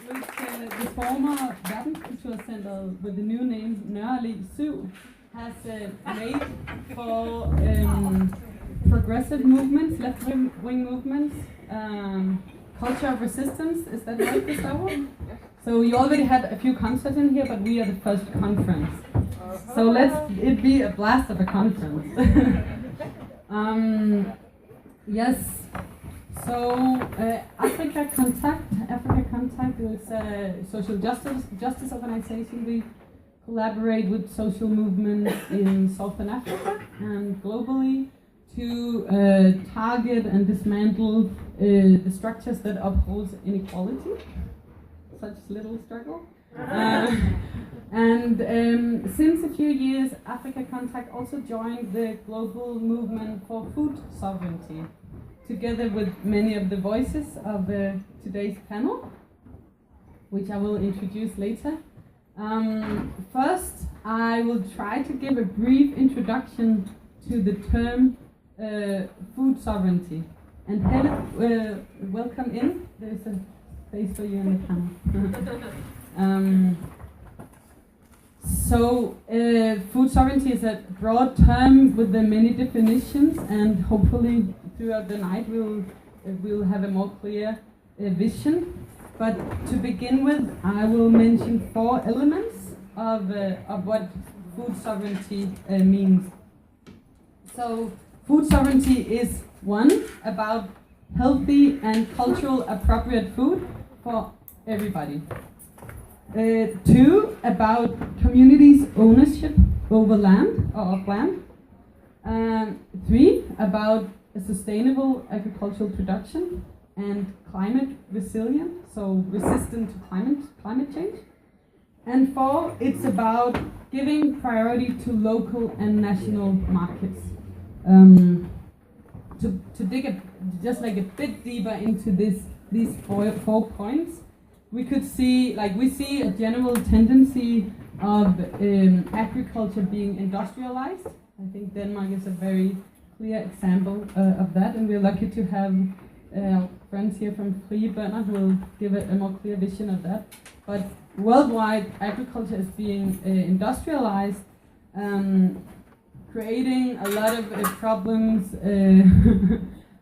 which the former Verdenskulturcentret with the new name Nørre 7 has made for progressive movements, left-wing movements, culture of resistance. Is that right, Gustavo? So you already had a few concerts in here, but we are the first conference. So let it be a blast of a conference. Yes. So Afrika Kontakt is a social justice organization. We collaborate with social movements in Southern Africa and globally to target and dismantle the structures that uphold inequality. Such little struggle. And since a few years, Afrika Kontakt also joined the global movement for food sovereignty, together with many of the voices of today's panel, which I will introduce later. First, I will try to give a brief introduction to the term food sovereignty. And Helle, welcome in. There's a space for you in the panel. So, food sovereignty is a broad term with the many definitions, and hopefully throughout the night we'll have a more clear vision. But to begin with, I will mention 4 elements of what food sovereignty means. So, food sovereignty is 1, about healthy and cultural appropriate food for everybody. 2, about communities' ownership over land or of land. 3, about a sustainable agricultural production and climate resilient, so resistant to climate change. And 4, it's about giving priority to local and national markets. To dig just like a bit deeper into these four points, we see a general tendency of agriculture being industrialized. I think Denmark is a very clear example of that, and we're lucky to have friends here from Frie Bønder who will give a more clear vision of that. But worldwide, agriculture is being industrialized, creating a lot of problems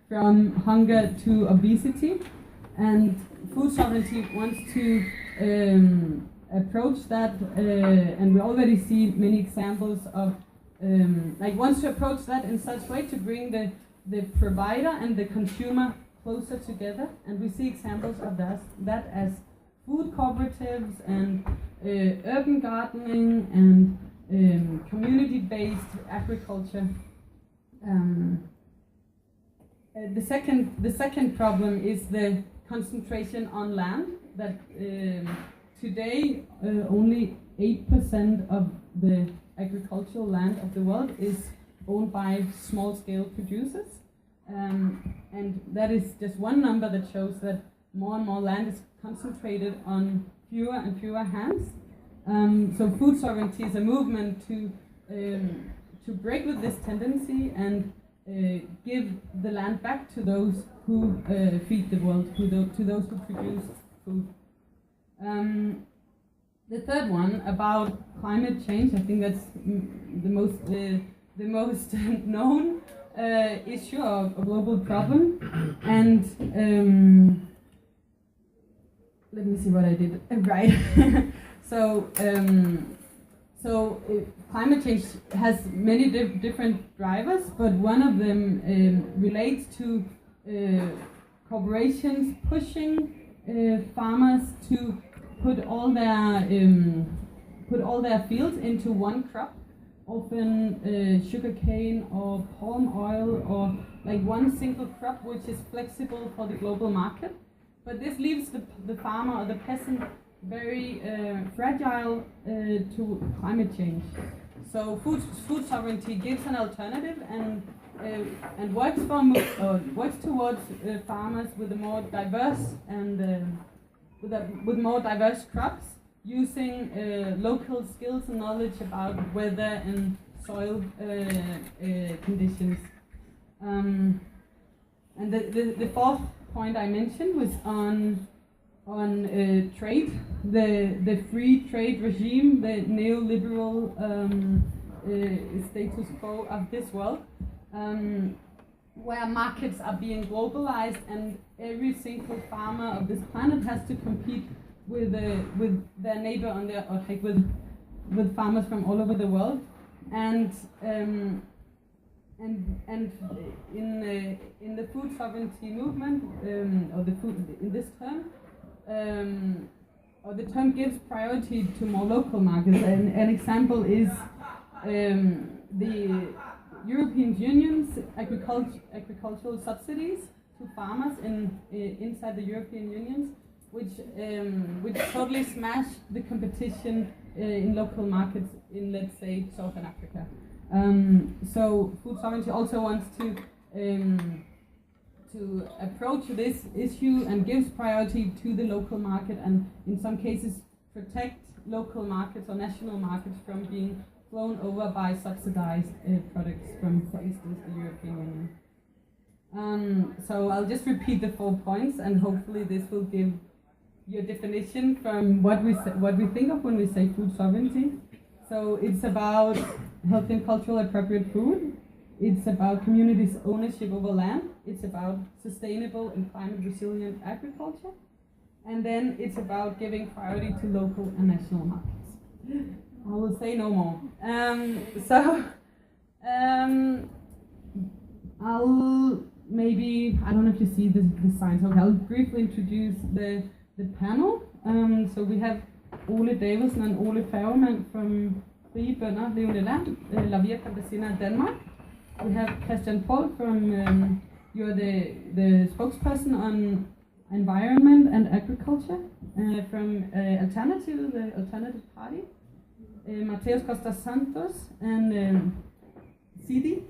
from hunger to obesity, and food sovereignty wants to approach that, and we already see many examples of wants to approach that in such a way to bring the provider and the consumer closer together, and we see examples of that as food cooperatives and urban gardening and community-based agriculture. The second problem is the concentration on land. That today only 8% of the agricultural land of the world is owned by small-scale producers, and that is just one number that shows that more and more land is concentrated on fewer and fewer hands. So food sovereignty is a movement to break with this tendency and give the land back to those who feed the world, to those who produce food. The third one about climate change, I think that's the most known issue or global problem, and let me see what I did right. So climate change has many different drivers, but one of them relates to corporations pushing farmers to put all their fields into one crop, often sugarcane or palm oil, or like one single crop which is flexible for the global market. But this leaves the farmer or the peasant very fragile to climate change. So food sovereignty gives an alternative and works towards farmers with a more diverse and with more diverse crops, using local skills and knowledge about weather and soil conditions. And the fourth point I mentioned was on on trade, the free trade regime, the neoliberal status quo of this world, where markets are being globalized and every single farmer of this planet has to compete with their neighbor on their, or like with farmers from all over the world, and in the food sovereignty movement, or the food in this term, or the term gives priority to more local markets. An example is the European Union's agricultural subsidies to farmers inside the European Union, which totally smash the competition in local markets in, let's say, Southern Africa. So food sovereignty also wants to approach this issue and gives priority to the local market, and in some cases protect local markets or national markets from being flown over by subsidized products from, for instance, the European Union. So I'll just repeat the 4 points, and hopefully this will give your definition from what we think of when we say food sovereignty. So it's about healthy and culturally appropriate food. It's about communities' ownership over land. It's about sustainable and climate resilient agriculture. And then it's about giving priority to local and national markets. I will say no more. I'll maybe, I don't know if you see the signs. Okay, I'll briefly introduce the panel. So we have Ole Davidsen and Ole Færgeman from Frie Bønder, Levende Land, Campesina, Denmark. We have Christian Paul from, you're the spokesperson on environment and agriculture from Alternative, the Alternative Party. Mateus Costa Santos and Sidi,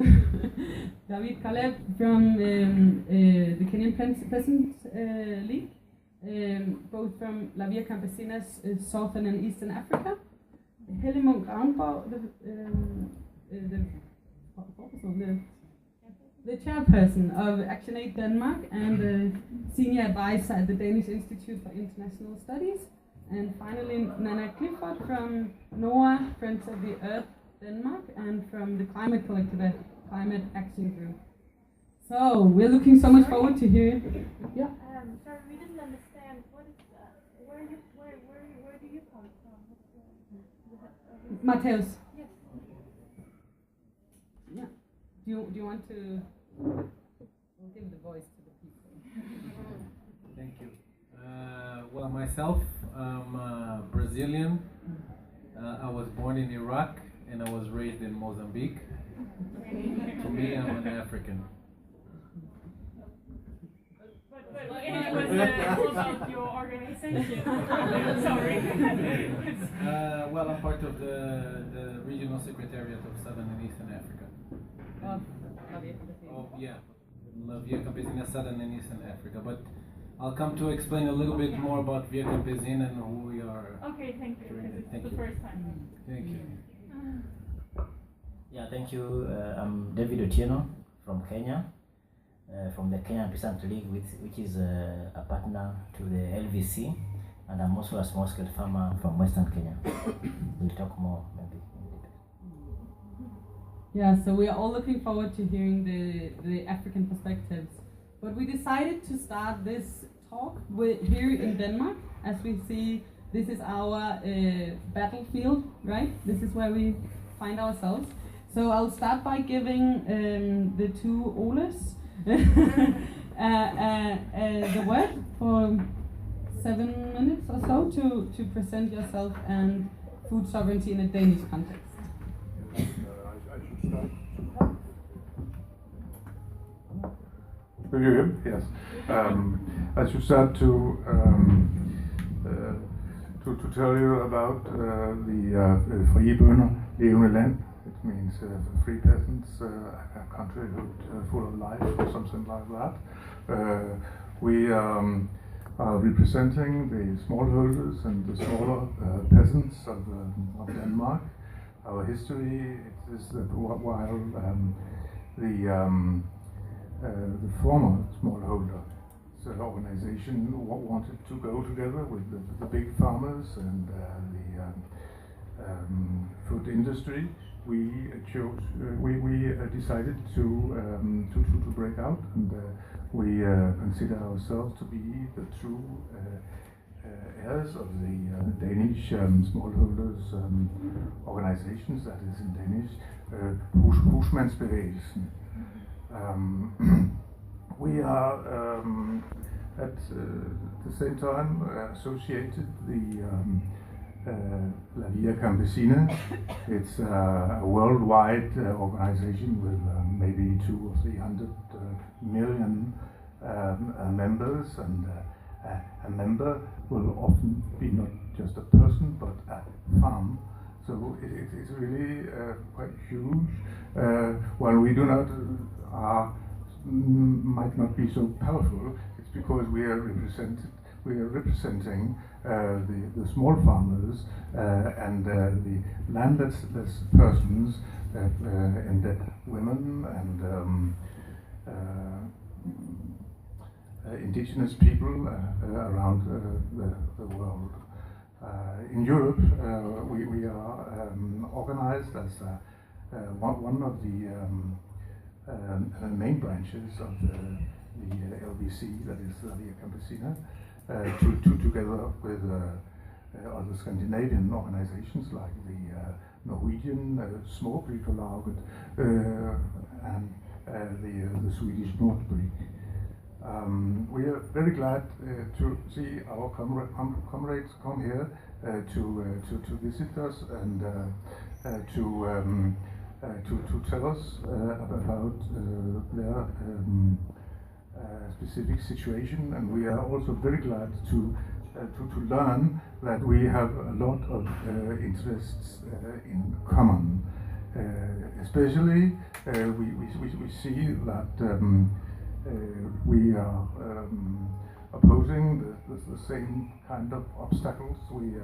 David Calleb from the Kenyan Peasants League, both from Campesina's Southern and Eastern Africa. Helle Munk, Ravnborg, the chairperson of ActionAid Denmark and the senior advisor at the Danish Institute for International Studies. And finally, Nanna Clifforth from NOAA, Friends of the Earth Denmark, and from the Klimakollektivet Climate Action Group. So we're looking so much forward to hear. Yeah. Sorry, we didn't understand. What is where do you come from? Mateus. Yes. Yeah. Do you want to? We'll give the voice to the people. Thank you. Well, myself, I'm Brazilian. I was born in Iraq and I was raised in Mozambique. To me, I'm an African. But it was all about your organization. Sorry. Well, I'm part of the regional secretariat of Southern and Eastern Africa. Yeah, Campesina, Southern and Eastern Africa. But I'll come to explain a little bit more about Via Campesina and who we are. Okay, thank you. Thank it's the first time. Thank you. Yeah, thank you. I'm David Otieno from Kenya, from the Kenyan Peasants League, which is a partner to the LVC, and I'm also a small-scale farmer from Western Kenya. We'll talk more maybe. Yeah, so we are all looking forward to hearing the African perspectives. But we decided to start this talk here in Denmark, as we see this is our battlefield, right? This is where we find ourselves. So I'll start by giving the two Oles the word for 7 minutes or so to present yourself and food sovereignty in a Danish context. I should start. Will you hear? Yes. I should start to tell you about the Frie Bønder, Levende Land. It means free peasants, a country full of life or something like that. We are representing the smallholders and the smaller peasants of Denmark. Our history is that while the former smallholder organization wanted to go together with the big farmers and the food industry. We chose. We decided to break out, and we consider ourselves to be the true heirs of the Danish smallholders organizations. That is in Danish, husmandsbevægelsen. We are at the same time associated the Campesina. It's a worldwide organization with maybe 200 or 300 million members, and a member will often be not just a person but a farm. So it's really quite huge. While we do not might not be so powerful, it's because we are representing the small farmers and the landless persons and the women and indigenous people around the world. In Europe, we are organized as one of the main branches of the LVC, that is the Campesina, together with other Scandinavian organizations like the Norwegian Småbrukarlaget and the Swedish Nordbruk. We are very glad to see our comrades come here to visit us and to tell us about their specific situation, and we are also very glad to learn that we have a lot of interests in common. Especially, we see that we are opposing the same kind of obstacles. You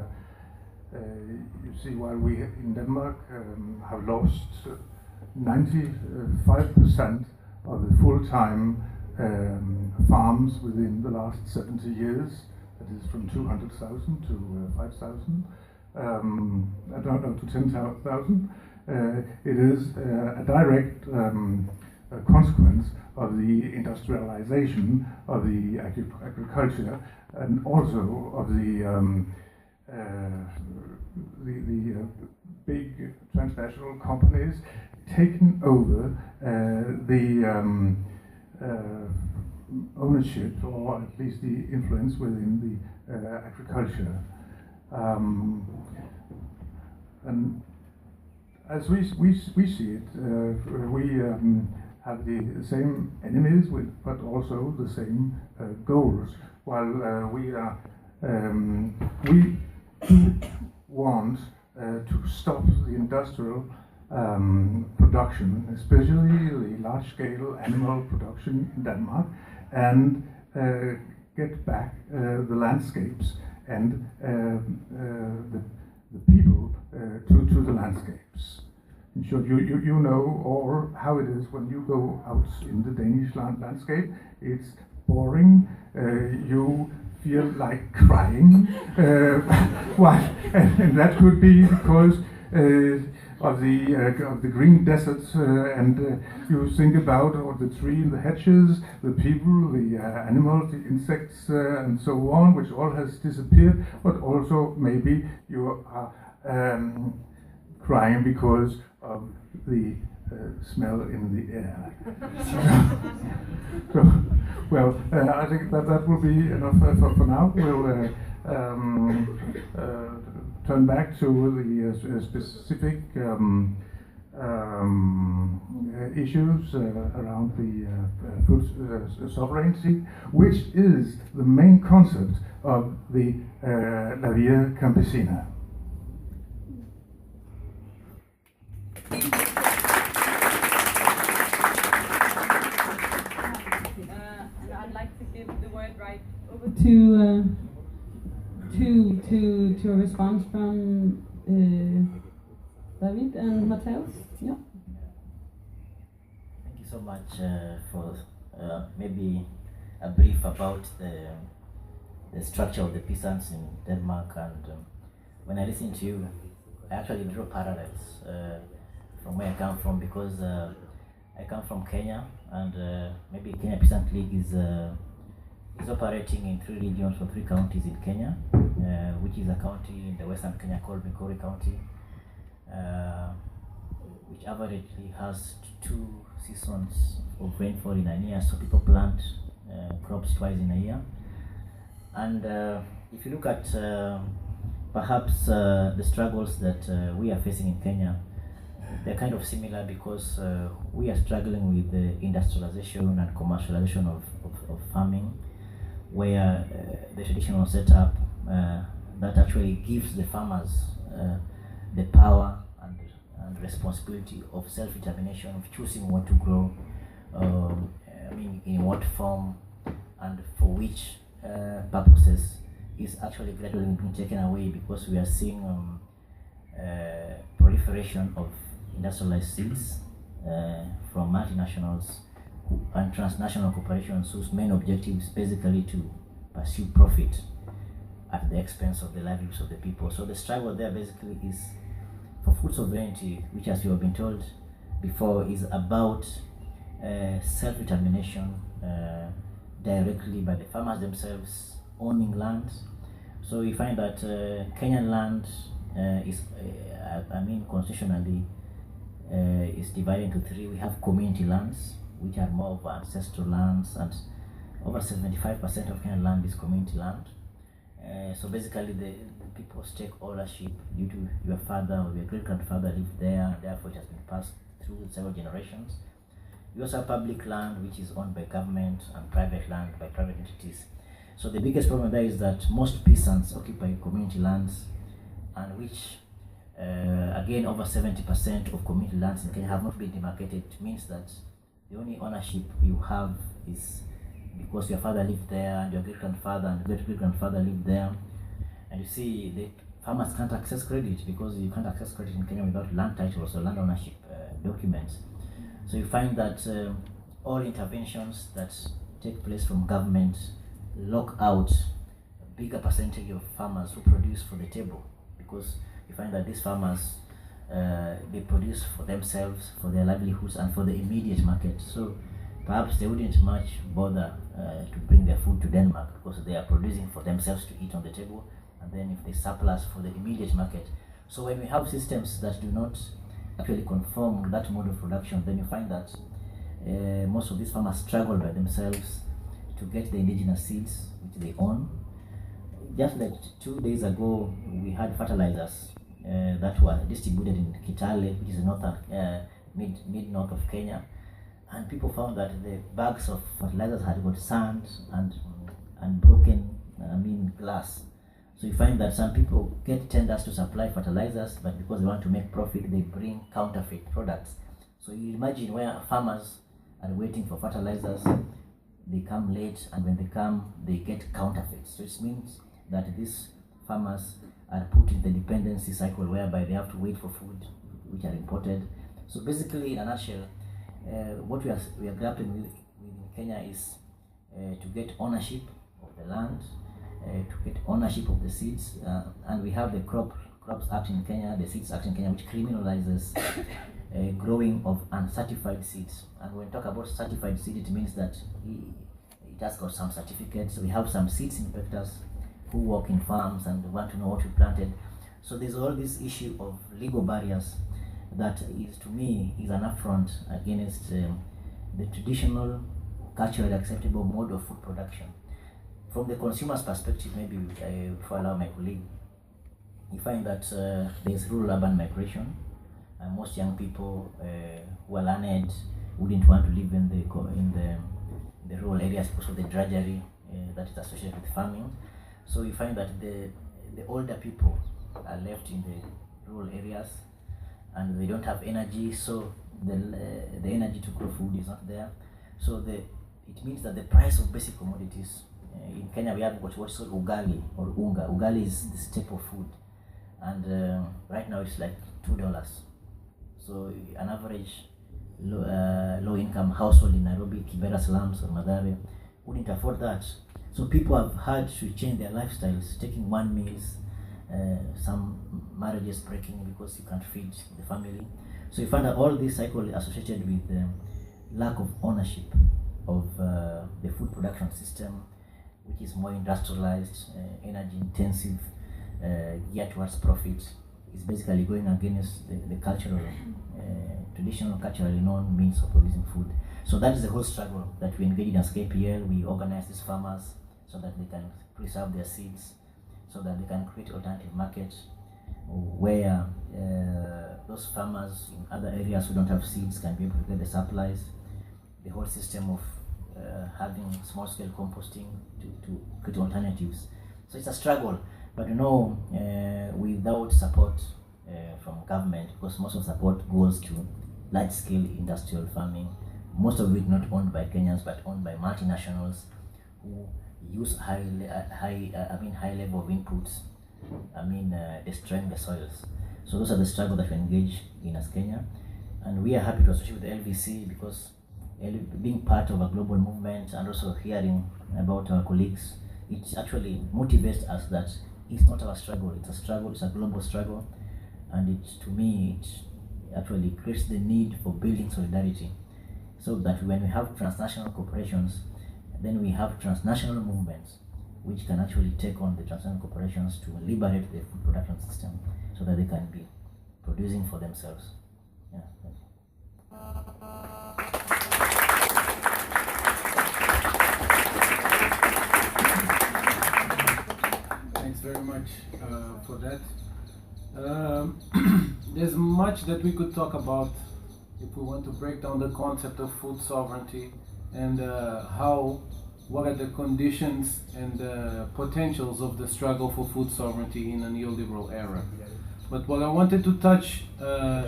see, while we in Denmark have lost 95% of the full-time farms within the last 70 years, that is from 200,000 to 5,000, I don't know, to 10,000. It is a direct consequence of the industrialization of the agriculture, and also of the big transnational companies taking over the ownership, or at least the influence within the agriculture. And as we see it, we have the same enemies, but also the same goals. While we do want to stop the industrial production, especially the large-scale animal production in Denmark, and get back the landscapes and the people to the landscapes. In short, you know all how it is when you go out in the Danish landscape. It's boring. You feel like crying. And that could be because of the green deserts, and you think about the tree in the hedges, the people, the animals, the insects, and so on, which all has disappeared. But also maybe you are crying because of the smell in the air. So, well, I think that will be enough for now. We'll turn back to the specific issues around the food sovereignty, which is the main concept of the Levende Campesina. And I'd like to give the word right over to a response from David and Mateus. Yeah. Thank you so much for maybe a brief about the structure of the peasants in Denmark, and when I listen to you, I actually draw parallels from where I come from, because I come from Kenya, and maybe Kenya Peasant League is operating in 3 regions or 3 counties in Kenya, which is a county in the western Kenya called Migori County, which averagely has 2 seasons of rainfall in a year, so people plant crops twice in a year. And if you look at perhaps the struggles that we are facing in Kenya, they're kind of similar, because we are struggling with the industrialization and commercialization of farming, where the traditional setup that actually gives the farmers the power and responsibility of self-determination, of choosing what to grow, in what form and for which purposes, is actually gradually being taken away, because we are seeing proliferation of industrialized seeds from multinationals and transnational corporations whose main objective is basically to pursue profit at the expense of the livelihoods of the people. So the struggle there basically is for food sovereignty, which, as you have been told before, is about self-determination directly by the farmers themselves owning land. So we find that Kenyan land is, constitutionally, is divided into 3. We have community lands, which are more of ancestral lands, and over 75% of Kenyan land is community land. So basically, the people's take ownership due to your father or your great-grandfather lived there, and therefore it has been passed through several generations. We also have public land, which is owned by government, and private land by private entities. So the biggest problem there is that most peasants occupy community lands, and which, again, over 70% of community lands in Kenya have not been demarcated. It means that the only ownership you have is because your father lived there, and your great-grandfather and great-great-grandfather lived there. And you see, the farmers can't access credit, because you can't access credit in Kenya without land titles or land ownership documents. So you find that all interventions that take place from government lock out a bigger percentage of farmers who produce for the table, because you find that these farmers, they produce for themselves, for their livelihoods, and for the immediate market. So perhaps they wouldn't much bother to bring their food to Denmark, because they are producing for themselves to eat on the table, and then if they surplus for the immediate market. So when we have systems that do not actually conform with that mode of production, then you find that most of these farmers struggle by themselves to get the indigenous seeds which they own. Just like 2 days ago, we had fertilizers that were distributed in Kitale, which is mid-north of Kenya, and people found that the bags of fertilizers had got sand and broken glass. So you find that some people get tenders to supply fertilizers, but because they want to make profit, they bring counterfeit products. So you imagine where farmers are waiting for fertilizers, they come late, and when they come, they get counterfeits. So it means that these farmers are put in the dependency cycle, whereby they have to wait for food which are imported. So basically, in a nutshell, what we are grappling with in Kenya is to get ownership of the land, to get ownership of the seeds, and we have the Crops Act in Kenya, the Seeds Act in Kenya, which criminalizes growing of uncertified seeds. And when we talk about certified seed, it means that it has got some certificates. We have some seeds inspectors who work in farms and want to know what we planted. So there's all this issue of legal barriers that is, to me, is an affront against the traditional, culturally acceptable mode of food production. From the consumer's perspective, maybe if I allow my colleague, you find that there's rural-urban migration, and most young people who are learned wouldn't want to live in the rural areas because of the drudgery that is associated with farming. So you find that the older people are left in the rural areas, and they don't have energy, so the energy to grow food is not there. So it means that the price of basic commodities, in Kenya we have what's called ugali or unga. Ugali is the staple food, and right now it's like $2. So an average low-income household in Nairobi, Kibera slums or Mathare wouldn't afford that. So people have had to change their lifestyles, taking one meals, some marriages breaking because you can't feed the family. So you find that all this cycle is associated with the lack of ownership of the food production system, which is more industrialized, energy intensive, geared towards profit. Is basically going against the cultural, traditional, culturally known means of producing food. So that is the whole struggle that we engage in as KPL. We organize these farmers so that they can preserve their seeds, so that they can create alternative markets where those farmers in other areas who don't have seeds can be able to get the supplies. The whole system of having small-scale composting to create alternatives. So it's a struggle. But without support from government, because most of the support goes to large-scale industrial farming, most of it not owned by Kenyans but owned by multinationals who use high level of inputs, destroying the soils. So those are the struggles that we engage in as Kenya, and we are happy to associate with the LVC because being part of a global movement and also hearing about our colleagues, it actually motivates us that it's not our struggle, it's a struggle, it's a global struggle, and to me it actually creates the need for building solidarity, so that when we have transnational corporations, then we have transnational movements which can actually take on the transnational corporations to liberate the food production system so that they can be producing for themselves. Yeah, thank you. Thanks very much for that. There's much that we could talk about if we want to break down the concept of food sovereignty and what are the conditions and the potentials of the struggle for food sovereignty in a neoliberal era. But what I wanted to touch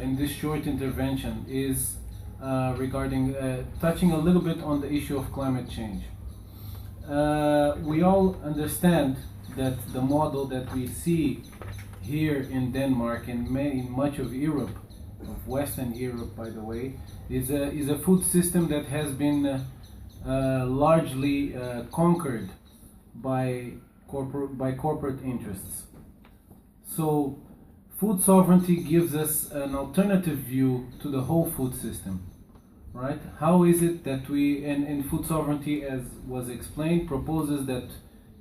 in this short intervention is regarding touching a little bit on the issue of climate change. We all understand that the model that we see here in Denmark and in much of Europe, of Western Europe by the way, is a food system that has been largely conquered by corporate interests. So food sovereignty gives us an alternative view to the whole food system, right? How is it that and food sovereignty, as was explained, proposes that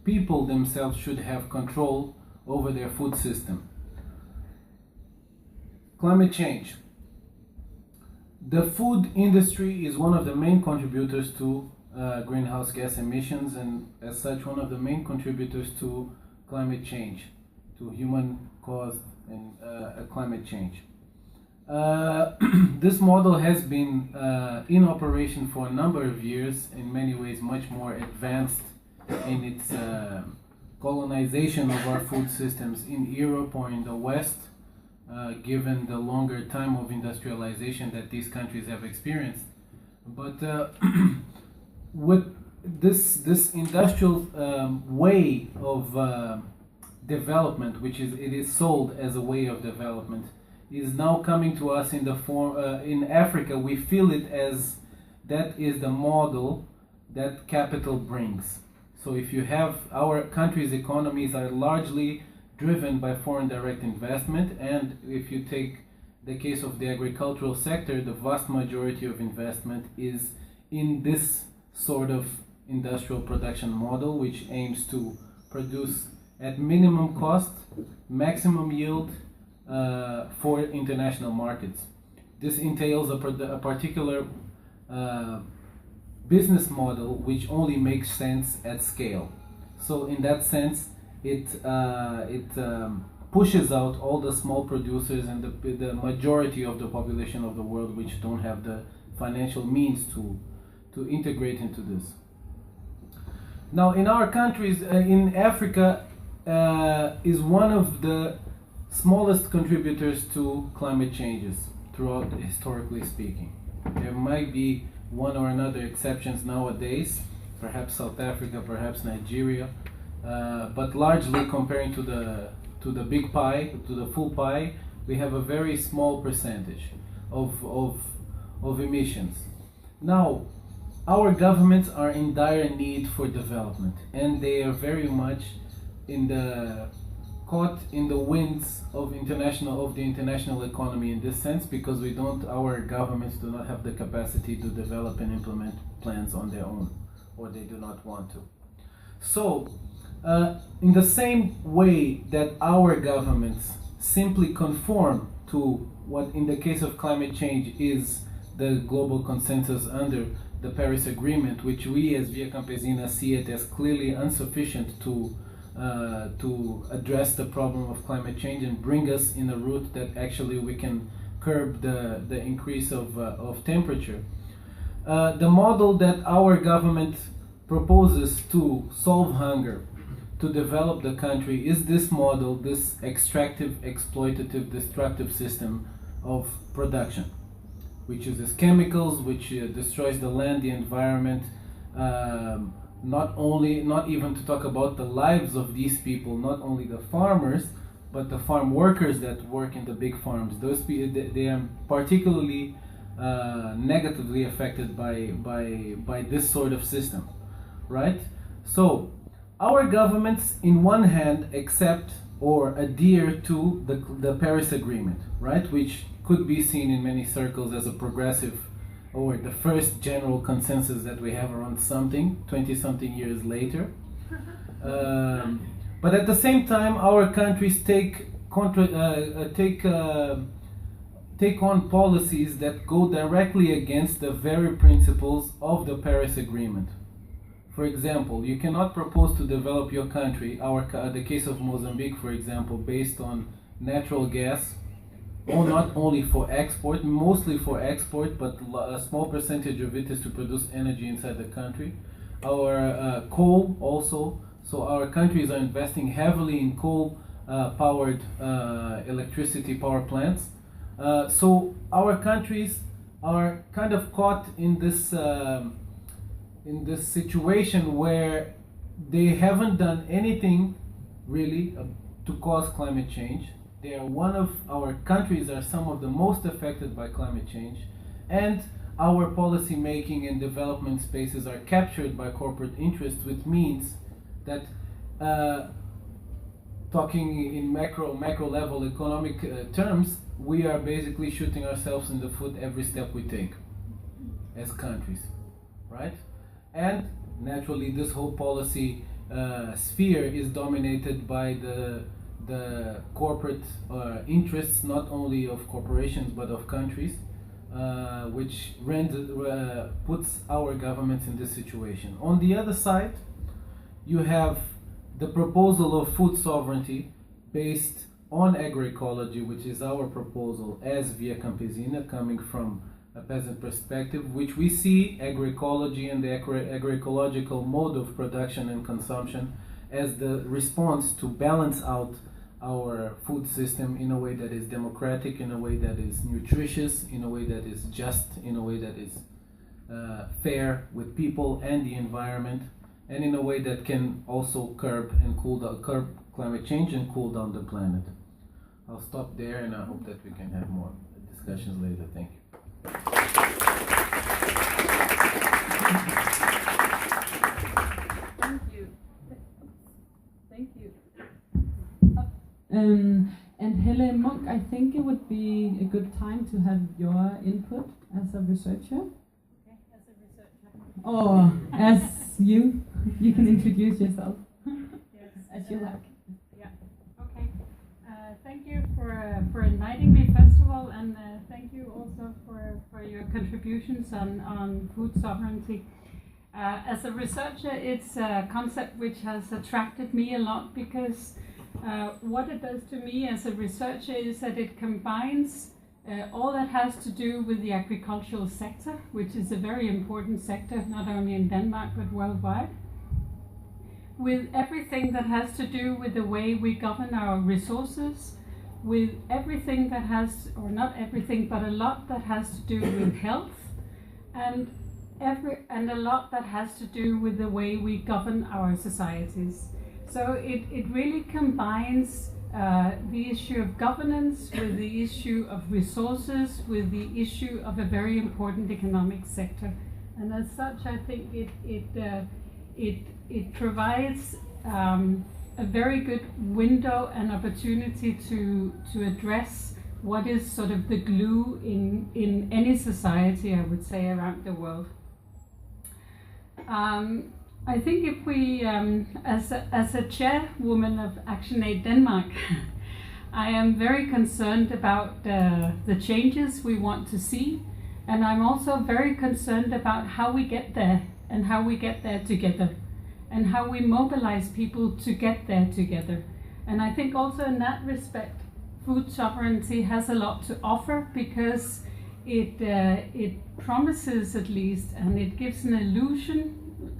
people themselves should have control over their food system. Climate change. The food industry is one of the main contributors to greenhouse gas emissions, and as such one of the main contributors to climate change, to human-caused and climate change. This model has been in operation for a number of years, in many ways much more advanced in its colonization of our food systems in Europe or in the West, given the longer time of industrialization that these countries have experienced. But with this industrial way of development, which it is sold as a way of development, is now coming to us in the form in Africa. We feel it as that is the model that capital brings. So if you have, our country's economies are largely driven by foreign direct investment, and if you take the case of the agricultural sector, the vast majority of investment is in this sort of industrial production model, which aims to produce at minimum cost, maximum yield for international markets. This entails a particular business model which only makes sense at scale. So in that sense, it pushes out all the small producers and the majority of the population of the world which don't have the financial means to integrate into this. Now in our countries, in Africa, is one of the smallest contributors to climate changes throughout, historically speaking. There might be one or another exceptions nowadays, perhaps South Africa, perhaps Nigeria, but largely comparing to the big pie, to the full pie, we have a very small percentage of emissions. Now, our governments are in dire need for development, and they are very much caught in the winds of the international economy in this sense, because our governments do not have the capacity to develop and implement plans on their own, or they do not want to. So, in the same way that our governments simply conform to what, in the case of climate change, is the global consensus under the Paris Agreement, which we as Via Campesina see it as clearly insufficient to address the problem of climate change and bring us in a route that actually we can curb the increase of temperature. The model that our government proposes to solve hunger, to develop the country, is this model, this extractive, exploitative, destructive system of production, which uses chemicals, which destroys the land, the environment, not even to talk about the lives of these people, not only the farmers, but the farm workers that work in the big farms. Those people, they are particularly negatively affected by this sort of system, right? So our governments, in one hand, accept or adhere to the Paris Agreement, right, which could be seen in many circles as a progressive, or the first general consensus that we have around something 20-something years later. But at the same time, our countries take on policies that go directly against the very principles of the Paris Agreement. For example, you cannot propose to develop your country, the case of Mozambique, for example, based on natural gas, or not only for export, mostly for export, but a small percentage of it is to produce energy inside the country. Our coal also, so our countries are investing heavily in coal-powered electricity power plants. So our countries are kind of caught in this situation where they haven't done anything really to cause climate change. They are our countries are some of the most affected by climate change, and our policy making and development spaces are captured by corporate interests, which means that talking in macro level economic terms, we are basically shooting ourselves in the foot every step we take as countries, right? And naturally, this whole policy sphere is dominated by the corporate interests, not only of corporations but of countries, which puts our governments in this situation. On the other side, you have the proposal of food sovereignty based on agroecology, which is our proposal as Via Campesina, coming from a peasant perspective, which we see agroecology and the agroecological mode of production and consumption as the response to balance out our food system in a way that is democratic, in a way that is nutritious, in a way that is just, in a way that is fair with people and the environment, and in a way that can also curb climate change and cool down the planet. I'll stop there, and I hope that we can have more discussions later. Thank you. Thank you. And Helle, Munk, I think it would be a good time to have your input as a researcher. Okay, as a researcher. Or as you can introduce yourself. Yes. As you like. Yeah. Okay. Thank you for inviting me, first of all, and thank you also for your contributions on food sovereignty. As a researcher, it's a concept which has attracted me a lot, because what it does to me as a researcher is that it combines all that has to do with the agricultural sector, which is a very important sector, not only in Denmark but worldwide, with everything that has to do with the way we govern our resources, with everything that has, or not everything, but a lot that has to do with health, and a lot that has to do with the way we govern our societies. So it really combines the issue of governance with the issue of resources, with the issue of a very important economic sector. and as such, I think it provides a very good window and opportunity to address what is sort of the glue in any society, I would say, around the world. I think if we, as a chairwoman of ActionAid Denmark, I am very concerned about the changes we want to see, and I'm also very concerned about how we get there and how we get there together, and how we mobilize people to get there together. And I think also in that respect, food sovereignty has a lot to offer, because it promises, at least, and it gives an illusion.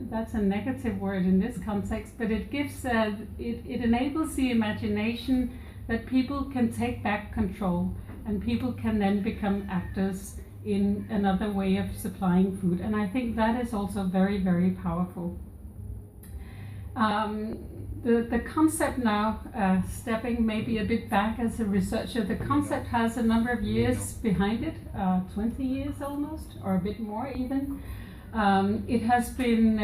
That's a negative word in this context, but it gives it enables the imagination that people can take back control, and people can then become actors in another way of supplying food. And I think that is also very, very powerful. The concept now, stepping maybe a bit back as a researcher, the concept has a number of years behind it, 20 years almost, or a bit more even. It has been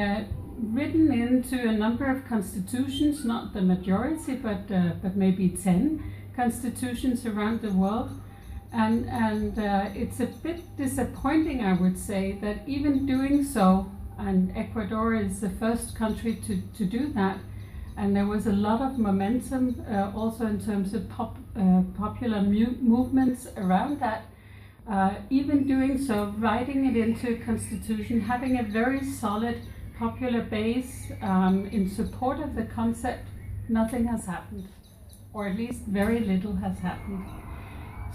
written into a number of constitutions, not the majority, but maybe 10 constitutions around the world. And it's a bit disappointing, I would say, that even doing so, and Ecuador is the first country to do that, and there was a lot of momentum also in terms of popular movements around that. Even doing so, writing it into a constitution, having a very solid popular base in support of the concept, nothing has happened, or at least very little has happened.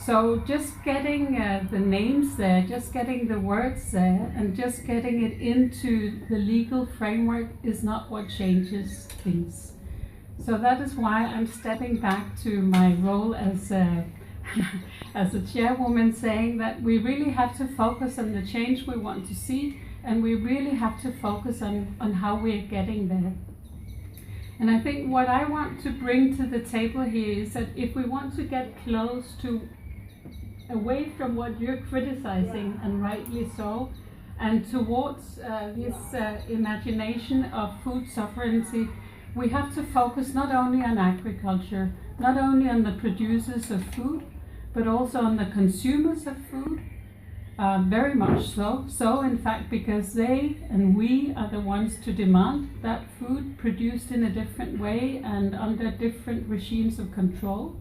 So just getting the names there, just getting the words there, and just getting it into the legal framework is not what changes things. So that is why I'm stepping back to my role as a chairwoman, saying that we really have to focus on the change we want to see, and we really have to focus on how we're getting there. And I think what I want to bring to the table here is that if we want to get close to, away from what you're criticizing, and rightly so, and towards this imagination of food sovereignty, we have to focus not only on agriculture, not only on the producers of food, but also on the consumers of food, very much so. So in fact, because they and we are the ones to demand that food produced in a different way and under different regimes of control.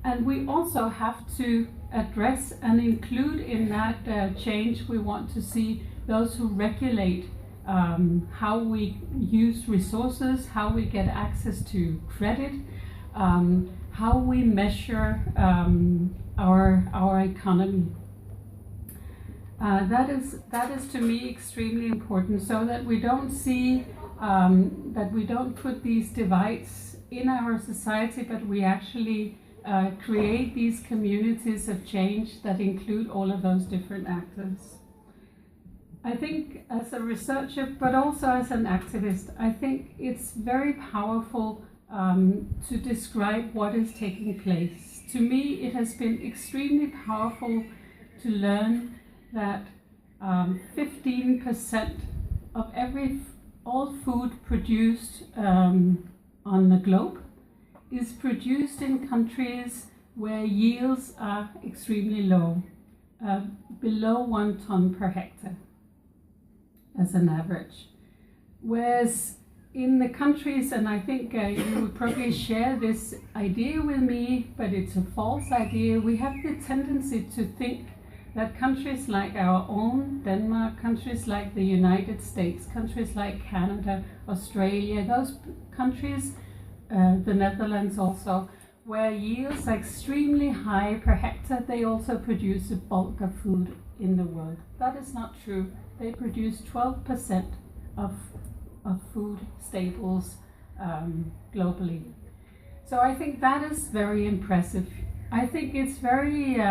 And we also have to address and include in that change we want to see those who regulate how we use resources, how we get access to credit, how we measure our economy. That is to me extremely important, so that we don't see that we don't put these divides in our society, but we actually create these communities of change that include all of those different actors. I think as a researcher, but also as an activist, I think it's very powerful to describe what is taking place. To me, it has been extremely powerful to learn that 15% of all food produced on the globe is produced in countries where yields are extremely low, below 1 ton per hectare as an average. Whereas in the countries, and I think you would probably share this idea with me, but it's a false idea, we have the tendency to think that countries like our own, Denmark, countries like the United States, countries like Canada, Australia, those countries, the Netherlands also, where yields are extremely high per hectare, they also produce a bulk of food in the world. That is not true. They produce 12% of food staples globally. So I think that is very impressive. I think it's very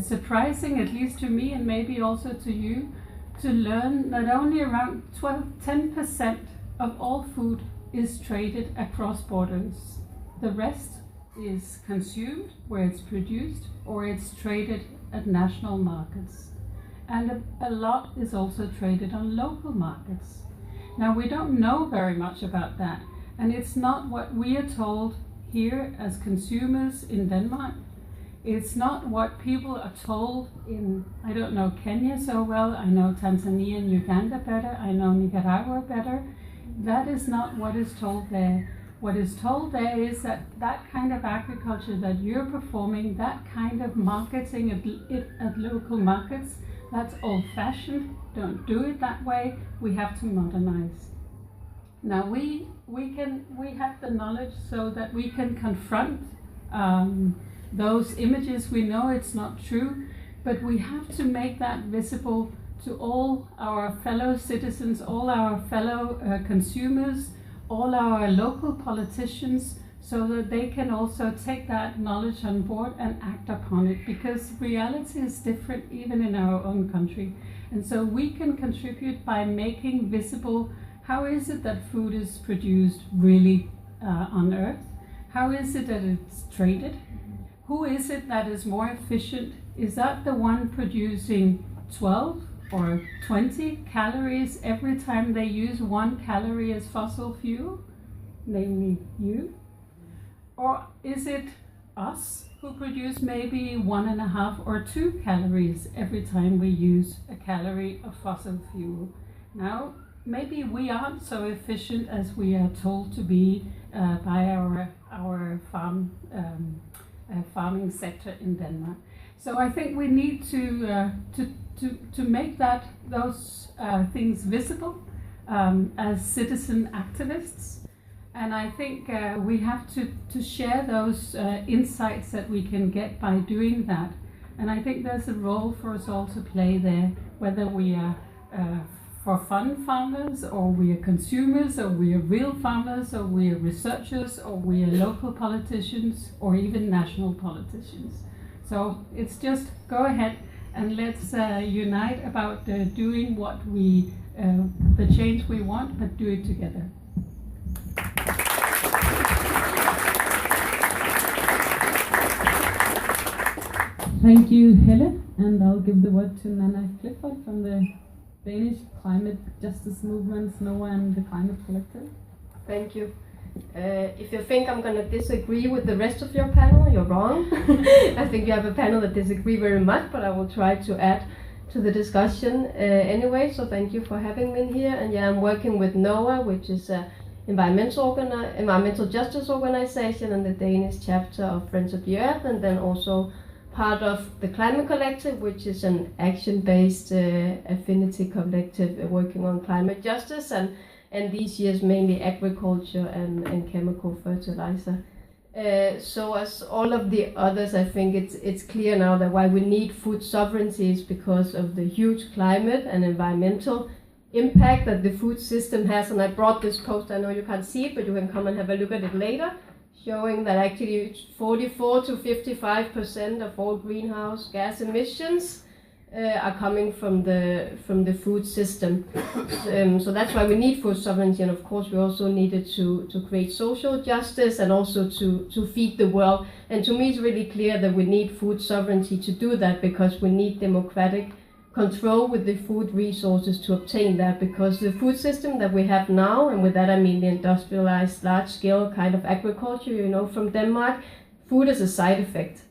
surprising, at least to me and maybe also to you, to learn that only around 10% of all food is traded across borders. The rest is consumed where it's produced, or it's traded at national markets. and a lot is also traded on local markets. Now, we don't know very much about that, and it's not what we are told here as consumers in Denmark. It's not what people are told in, I don't know Kenya so well, I know Tanzania and Uganda better, I know Nicaragua better. That is not what is told there. What is told there is that that kind of agriculture that you're performing, that kind of marketing at local markets, that's old-fashioned. Don't do it that way. We have to modernize. Now we have the knowledge so that we can confront those images. We know it's not true, but we have to make that visible to all our fellow citizens, all our fellow consumers, all our local politicians, so that they can also take that knowledge on board and act upon it, because reality is different even in our own country. And so we can contribute by making visible how is it that food is produced really on Earth? How is it that it's traded? Who is it that is more efficient? Is that the one producing 12 or 20 calories every time they use 1 calorie as fossil fuel, namely you? Or is it us who produce maybe 1.5 or 2 calories every time we use a calorie of fossil fuel? Now, maybe we aren't so efficient as we are told to be by our farming sector in Denmark. So I think we need to make those things visible as citizen activists. And I think we have to share those insights that we can get by doing that. And I think there's a role for us all to play there, whether we are for fun farmers, or we are consumers, or we are real farmers, or we are researchers, or we are local politicians, or even national politicians. So it's just go ahead and let's unite about doing what the change we want, but do it together. Thank you, Helle, and I'll give the word to Nanna Clifforth from the Danish Climate Justice Movement, NOAH and the Klimakollektivet. Thank you. If you think I'm going to disagree with the rest of your panel, you're wrong. I think you have a panel that disagree very much, but I will try to add to the discussion anyway. So thank you for having me here. And yeah, I'm working with NOAH, which is an environmental justice organization, and the Danish chapter of Friends of the Earth, and then also part of the Klimakollektivet, which is an action-based affinity collective working on climate justice, and these years mainly agriculture and chemical fertilizer. So as all of the others, I think it's clear now that why we need food sovereignty is because of the huge climate and environmental impact that the food system has. And I brought this post, I know you can't see it, but you can come and have a look at it later, showing that actually 44 to 55% of all greenhouse gas emissions are coming from the food system. So that's why we need food sovereignty, and of course we also needed to create social justice and also to feed the world. And to me it's really clear that we need food sovereignty to do that, because we need democratic control with the food resources to obtain that, because the food system that we have now, and with that I mean the industrialized large-scale kind of agriculture, from Denmark, food is a side effect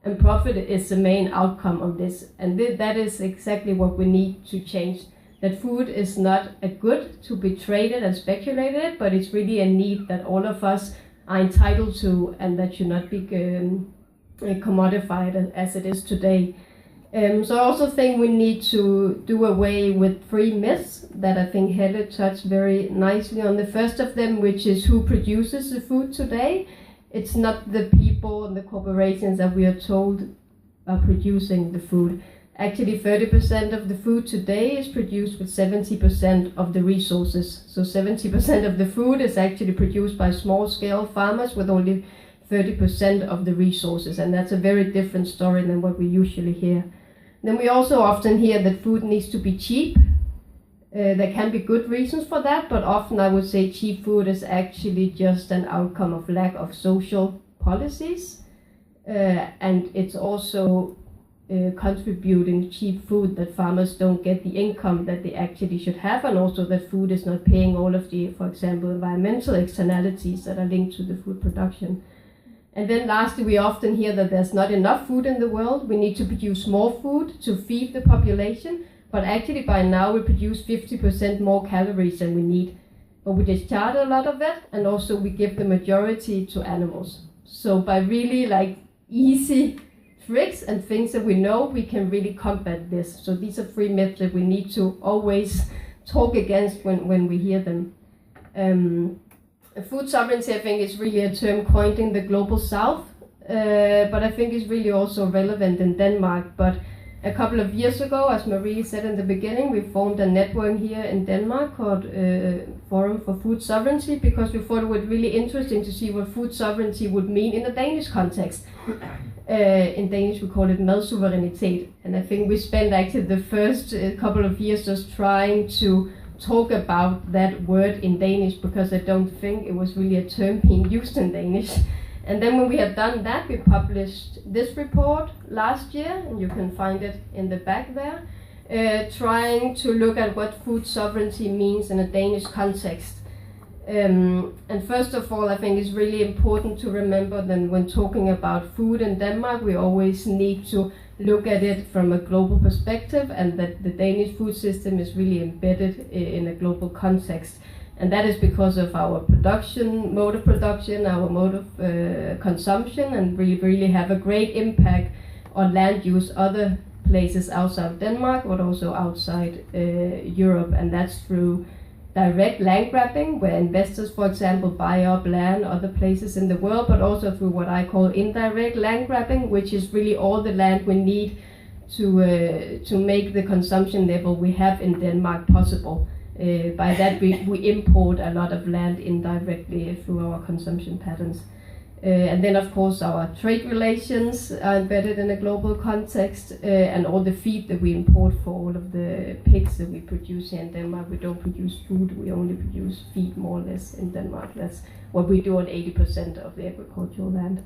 and profit is the main outcome of this. And that is exactly what we need to change, that food is not a good to be traded and speculated, but it's really a need that all of us are entitled to, and that should not be commodified as it is today. So I also think we need to do away with 3 myths that I think Helle touched very nicely on. The first of them, which is who produces the food today. It's not the people and the corporations that we are told are producing the food. Actually, 30% of the food today is produced with 70% of the resources. So 70% of the food is actually produced by small-scale farmers with only 30% of the resources. And that's a very different story than what we usually hear. Then we also often hear that food needs to be cheap. There can be good reasons for that, but often I would say cheap food is actually just an outcome of lack of social policies. And it's also contributing cheap food, that farmers don't get the income that they actually should have, and also that food is not paying all of the, for example, environmental externalities that are linked to the food production. And then lastly, we often hear that there's not enough food in the world. We need to produce more food to feed the population, but actually by now we produce 50% more calories than we need. But we discard a lot of that, and also we give the majority to animals. So by really like easy tricks and things that we know, we can really combat this. So these are 3 myths that we need to always talk against when we hear them. Food sovereignty, I think, is really a term coined in the global south, but I think it's really also relevant in Denmark. But a couple of years ago, as Marie said in the beginning, we formed a network here in Denmark called Forum for Food Sovereignty, because we thought it would be really interesting to see what food sovereignty would mean in a Danish context. In Danish we call it madsuverænitet, and I think we spent actually the first couple of years just trying to talk about that word in Danish, because I don't think it was really a term being used in Danish. And then when we had done that, we published this report last year, and you can find it in the back there, trying to look at what food sovereignty means in a Danish context. And first of all, I think it's really important to remember that when talking about food in Denmark, we always need to look at it from a global perspective, and that the Danish food system is really embedded in a global context. And that is because of our mode of production, our mode of consumption, and we really have a great impact on land use other places outside Denmark, but also outside Europe. And that's through direct land grabbing, where investors, for example, buy up land other places in the world, but also through what I call indirect land grabbing, which is really all the land we need to make the consumption level we have in Denmark possible. By that we import a lot of land indirectly through our consumption patterns. And then of course our trade relations are embedded in a global context, and all the feed that we import for all of the pigs that we produce here in Denmark. We don't produce food, we only produce feed more or less in Denmark. That's what we do on 80% of the agricultural land.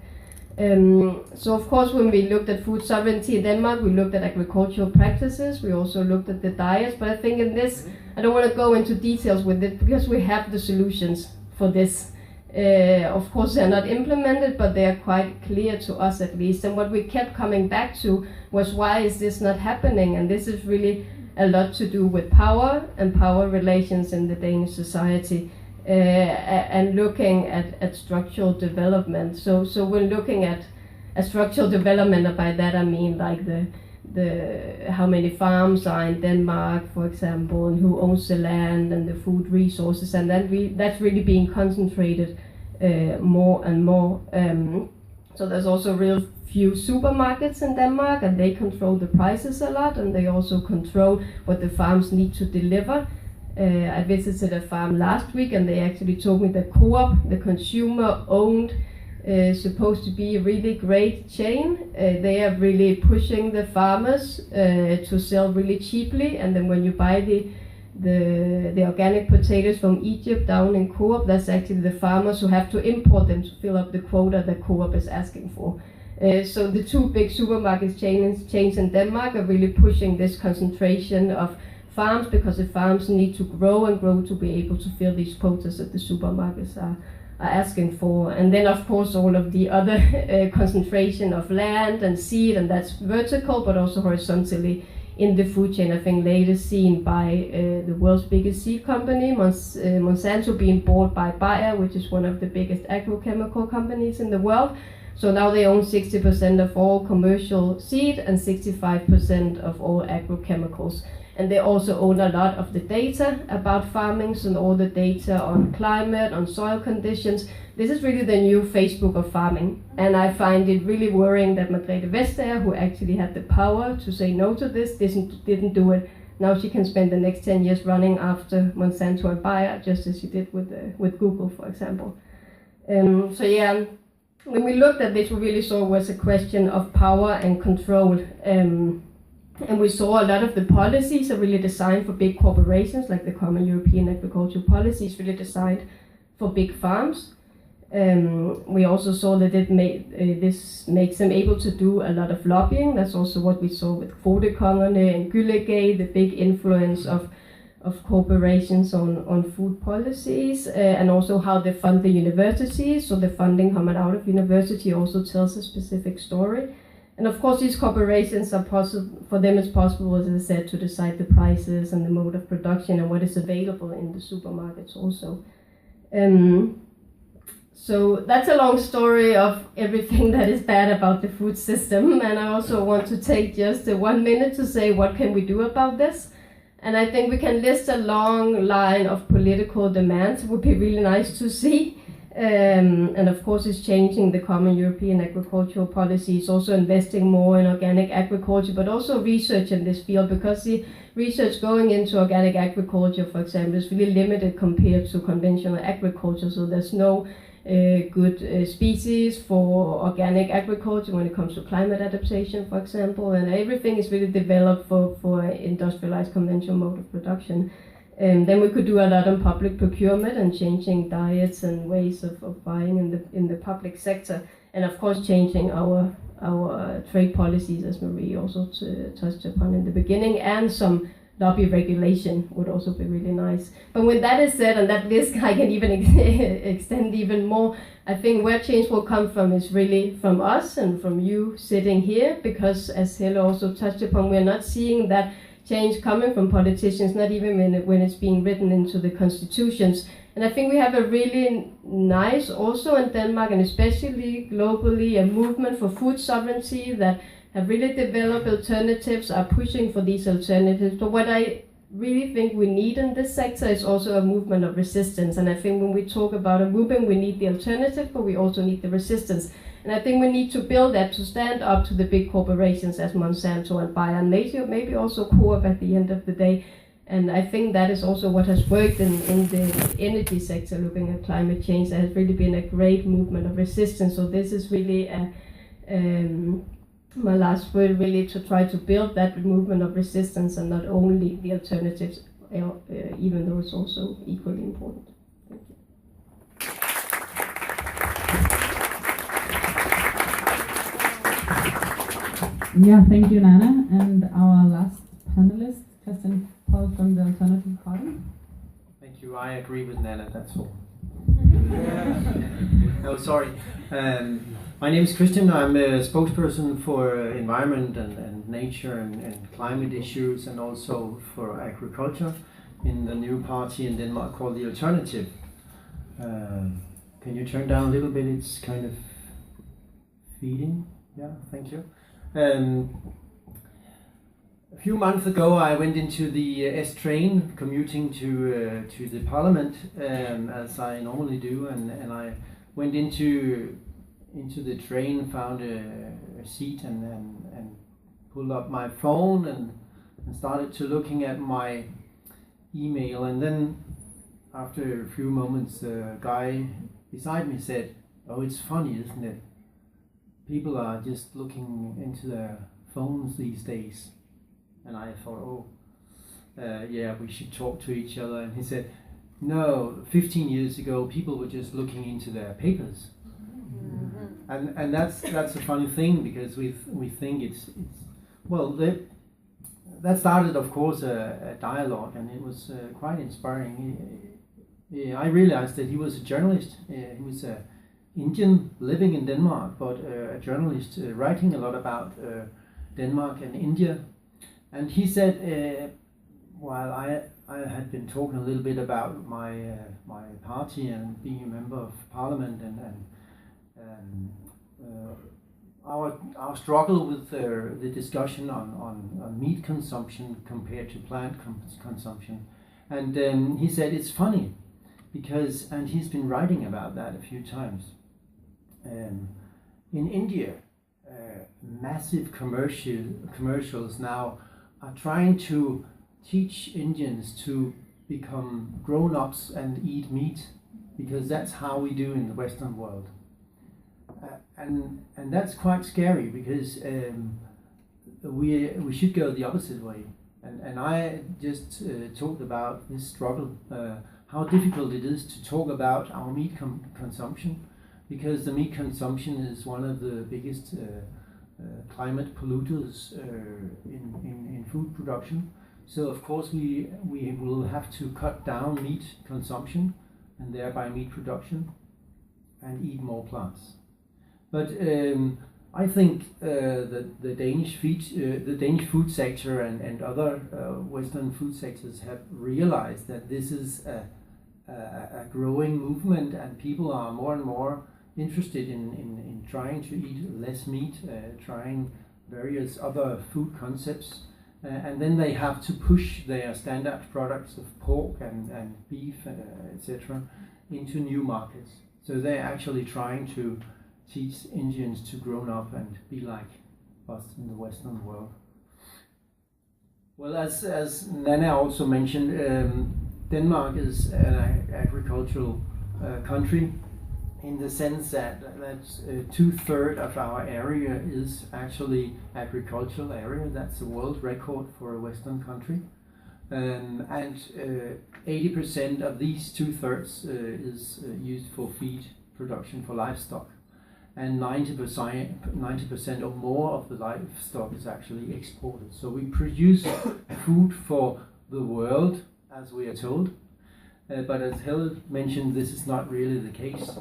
So of course when we looked at food sovereignty in Denmark, we looked at agricultural practices, we also looked at the diets, but I think in this, I don't want to go into details with it, because we have the solutions for this. Of course they're not implemented, but they are quite clear to us at least. And what we kept coming back to was, why is this not happening? And this is really a lot to do with power and power relations in the Danish society. And looking at structural development. So when looking at a structural development, and by that I mean like the how many farms are in Denmark, for example, and who owns the land and the food resources, and that's really being concentrated more and more. So there's also real few supermarkets in Denmark, and they control the prices a lot, and they also control what the farms need to deliver. I visited a farm last week, and they actually told me that Coop, the consumer-owned, supposed to be a really great chain. They are really pushing the farmers to sell really cheaply, and then when you buy the organic potatoes from Egypt down in Coop, that's actually the farmers who have to import them to fill up the quota that Coop is asking for. So the 2 big supermarket chains in Denmark are really pushing this concentration of farms, because the farms need to grow and grow to be able to fill these quotas that the supermarkets are asking for. And then of course all of the other concentration of land and seed, and that's vertical but also horizontally in the food chain. I think latest seen by the world's biggest seed company, Monsanto, being bought by Bayer, which is one of the biggest agrochemical companies in the world. So now they own 60% of all commercial seed and 65% of all agrochemicals. And they also own a lot of the data about farming, and all the data on climate, on soil conditions. This is really the new Facebook of farming. And I find it really worrying that Margrethe Vestager, who actually had the power to say no to this, didn't do it. Now she can spend the next 10 years running after Monsanto and Bayer, just as she did with Google, for example. So yeah, when we looked at this, we really saw it was a question of power and control. And we saw a lot of the policies are really designed for big corporations, like the Common European Agricultural Policy is really designed for big farms. We also saw that this makes them able to do a lot of lobbying. That's also what we saw with Kvotekongerne and Gyllegate, the big influence of corporations on food policies, and also how they fund the universities. So the funding coming out of university also tells a specific story. And of course, these corporations are possible, for them it's possible, as I said, to decide the prices and the mode of production and what is available in the supermarkets also. So that's a long story of everything that is bad about the food system, and I also want to take just 1 minute to say what can we do about this. And I think we can list a long line of political demands. It would be really nice to see. And of course it's changing the common European agricultural policies, also investing more in organic agriculture, but also research in this field, because the research going into organic agriculture, for example, is really limited compared to conventional agriculture. So there's no good species for organic agriculture when it comes to climate adaptation, for example, and everything is really developed for industrialized conventional mode of production. Then we could do a lot on public procurement and changing diets and ways of buying in the public sector, and of course changing our trade policies, as Marie also touched upon in the beginning, and some lobby regulation would also be really nice. But when that is said, and that list I can even extend even more, I think where change will come from is really from us and from you sitting here, because as Helle also touched upon, we're not seeing that change coming from politicians, not even when it's being written into the constitutions. And I think we have a really nice, also in Denmark and especially globally, a movement for food sovereignty that have really developed alternatives, are pushing for these alternatives. But what I really think we need in this sector is also a movement of resistance. And I think when we talk about a movement, we need the alternative, but we also need the resistance. And I think we need to build that to stand up to the big corporations as Monsanto and Bayer, and maybe also Coop at the end of the day. And I think that is also what has worked in the energy sector, looking at climate change. There has really been a great movement of resistance. So this is really my last word, really, to try to build that movement of resistance and not only the alternatives, even though it's also equally important. Thank you. Yeah, thank you, Nanna. And our last panelist, Christian Paul from the Alternative Party. Thank you. I agree with Nanna, that's all. No, sorry. My name is Christian. I'm a spokesperson for environment and nature and climate issues, and also for agriculture in the new party in Denmark called The Alternative. Can you turn down a little bit? It's kind of feeding. Yeah, thank you. A few months ago, I went into the S train commuting to the parliament, as I normally do, and I went into the train, found a seat, and pulled up my phone and started to looking at my email. And then after a few moments, the guy beside me said, "Oh, it's funny, isn't it? People are just looking into their phones these days." And I thought, yeah, we should talk to each other. And he said, "No, 15 years ago, people were just looking into their papers." And that's a funny thing, because we think it's well, that started, of course, a dialogue, and it was quite inspiring. I realized that he was a journalist. He was an Indian living in Denmark, but a journalist writing a lot about Denmark and India. And he said, while I had been talking a little bit about my party and being a member of parliament and our struggle with the discussion on meat consumption compared to plant consumption, and he said it's funny because, and he's been writing about that a few times. In India, massive commercials now are trying to teach Indians to become grown-ups and eat meat, because that's how we do in the Western world. And that's quite scary, because we should go the opposite way. And I just talked about this struggle, how difficult it is to talk about our meat consumption, because the meat consumption is one of the biggest climate polluters in food production. So of course we will have to cut down meat consumption and thereby meat production and eat more plants. But I think that the Danish food sector and other Western food sectors have realized that this is a growing movement, and people are more and more interested in trying to eat less meat, trying various other food concepts, and then they have to push their standard products of pork and beef, etc., into new markets. So they're actually trying to teach Indians to grow up and be like us in the Western world. Well, as Nanna also mentioned, Denmark is an agricultural country, in the sense that 2/3 of our area is actually agricultural area. That's a world record for a Western country. And 80% of these 2/3 is used for feed production for livestock. And 90% or more of the livestock is actually exported. So we produce food for the world, as we are told. But as Helle mentioned, this is not really the case.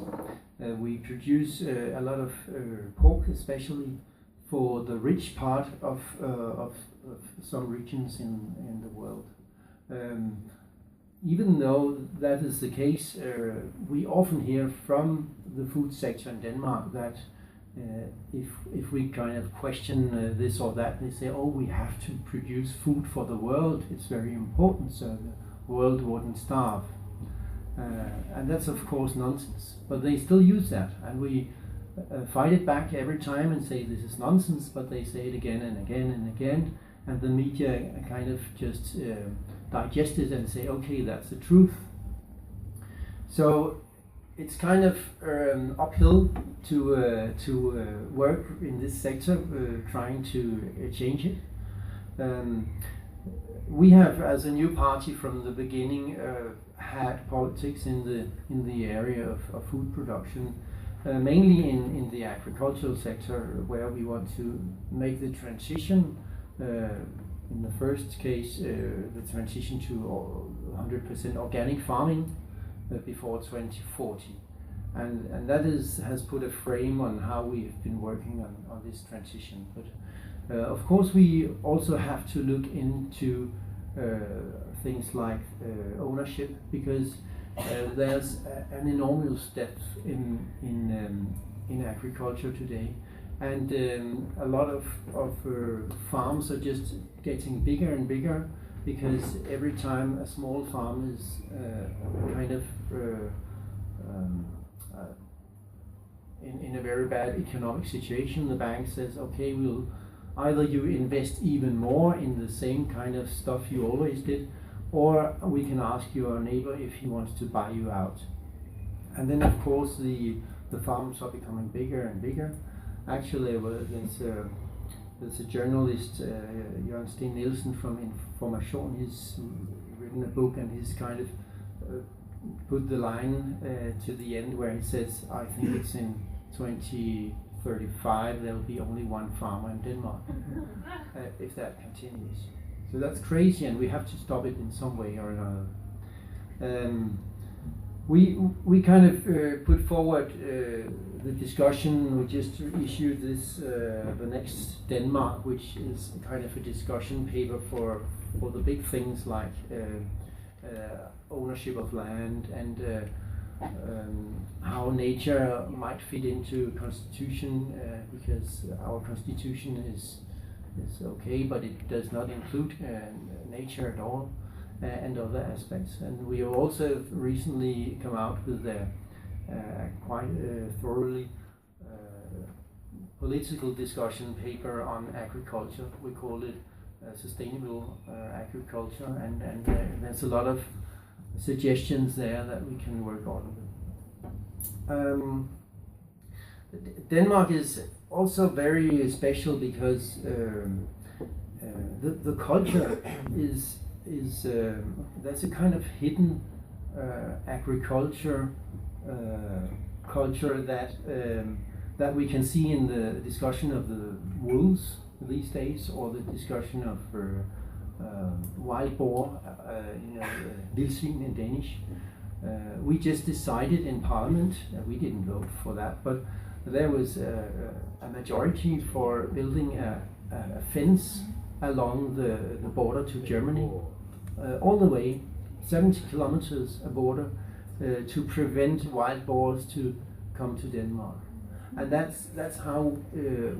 We produce a lot of pork, especially for the rich part of some regions in the world. Even though that is the case, we often hear from the food sector in Denmark that if we kind of question this or that, they say, oh, we have to produce food for the world. It's very important, so the world wouldn't starve. And that's of course nonsense, but they still use that, and we fight it back every time and say this is nonsense, but they say it again and again and again, and the media kind of just digest it and say, okay, that's the truth. So it's kind of uphill to work in this sector, trying to change it. We have, as a new party from the beginning, had politics in the area of food production, mainly in the agricultural sector, where we want to make the transition. In the first case, the transition to 100% organic farming before 2040, and that has put a frame on how we've been working on this transition. But of course, we also have to look into things like ownership, because there's an enormous depth in agriculture today, and a lot of farms are just getting bigger and bigger, because every time a small farm is kind of in a very bad economic situation, the bank says, okay, we'll either you invest even more in the same kind of stuff you always did, or we can ask your neighbor if he wants to buy you out. And then of course the farms are becoming bigger and bigger. Actually, there's a journalist, Jørgen Steen Nielsen from Information. He's written a book, and he's kind of put the line to the end where he says, I think it's in 2035 there will be only one farmer in Denmark, if that continues. So that's crazy, and we have to stop it in some way or another. We kind of put forward the discussion. We just issued this the next Denmark, which is kind of a discussion paper for the big things like ownership of land and how nature might fit into constitution, because our constitution is okay, but it does not include nature at all, and other aspects. And we have also recently come out with a quite thoroughly political discussion paper on agriculture. We call it sustainable agriculture, and there's a lot of suggestions there that we can work on. Denmark is also very special because the culture is there's a kind of hidden agriculture culture that we can see in the discussion of the wolves these days, or the discussion of wild boar, vildsvin in Danish. We just decided in Parliament, we didn't vote for that, but there was a majority for building a fence along the border to Germany, all the way 70 kilometers a border, to prevent wild boars to come to Denmark. And that's how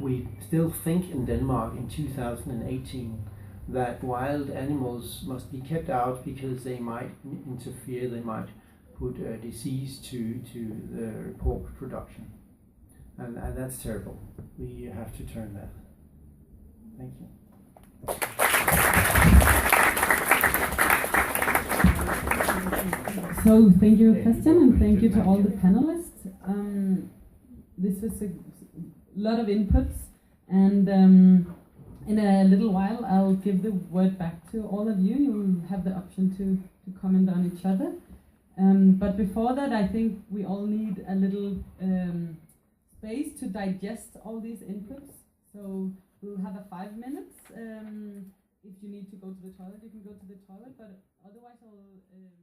we still think in Denmark in 2018, that wild animals must be kept out because they might interfere, they might put a disease to the pork production. And that's terrible. We have to turn that. Thank you. So thank you, Christian, and thank you to all the panelists. This was a lot of inputs, and in a little while I'll give the word back to all of you. You will have the option to comment on each other. But before that, I think we all need a little space to digest all these inputs. So we'll have a 5 minutes. If you need to go to the toilet, you can go to the toilet, but otherwise I'll...